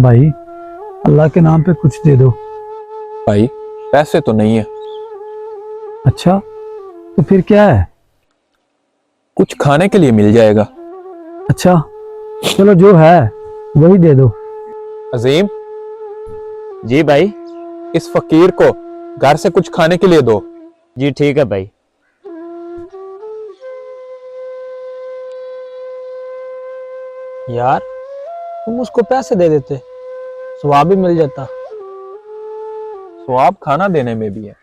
भाई अल्लाह के नाम पे कुछ दे दो। भाई पैसे तो नहीं है। अच्छा तो फिर क्या है? कुछ खाने के लिए मिल जाएगा। अच्छा चलो जो है वही दे दो। अजीम, जी भाई। इस फकीर को घर से कुछ खाने के लिए दो। जी ठीक है भाई। यार तुम उसको पैसे दे देते, सवाब भी मिल जाता। स्वाब खाना देने में भी है,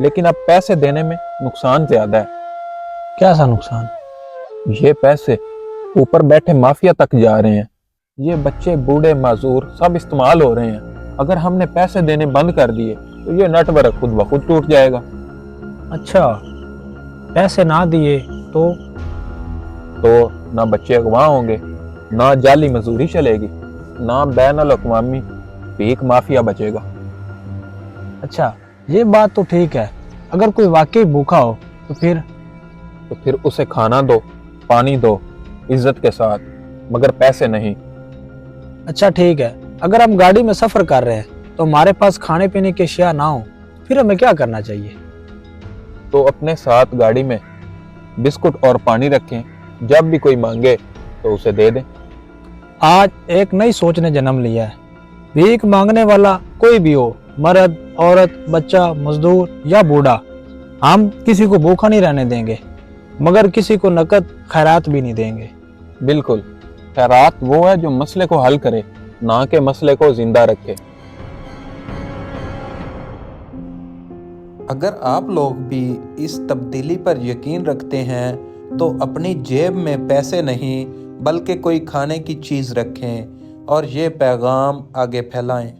लेकिन अब पैसे देने में नुकसान ज्यादा है। क्या सा नुकसान? ये पैसे ऊपर बैठे माफिया तक जा रहे हैं। ये बच्चे बूढ़े माजूर सब इस्तेमाल हो रहे हैं। अगर हमने पैसे देने बंद कर दिए तो ये नेटवर्क खुद ब खुद टूट जाएगा। अच्छा पैसे ना दिए तो ना बच्चे अगवा होंगे, ना जाली मजदूरी चलेगी, ना बैन अल अक़वामी भीख माफिया बचेगा। अच्छा ये बात तो ठीक है, अगर कोई वाकई भूखा हो तो फिर उसे खाना दो, पानी दो, इज्जत के साथ, मगर पैसे नहीं। अच्छा ठीक है, अगर हम गाड़ी में सफर कर रहे हैं तो हमारे पास खाने पीने की अशिया ना हो, फिर हमें क्या करना चाहिए? तो अपने साथ गाड़ी में बिस्कुट और पानी रखें, जब भी कोई मांगे तो उसे दे दें। आज एक नई सोच ने जन्म लिया है। भीख मांगने वाला कोई भी हो, मर्द, औरत, बच्चा, मजदूर या बूढ़ा, हम किसी को भूखा नहीं रहने देंगे, मगर किसी को नकद खैरात भी नहीं देंगे। बिल्कुल, खैरात वो है जो मसले को हल करे, ना कि मसले को जिंदा रखे। अगर आप लोग भी इस तब्दीली पर यकीन रखते हैं तो अपनी जेब में पैसे नहीं बल्कि कोई खाने की चीज़ रखें और ये पैगाम आगे फैलाएं।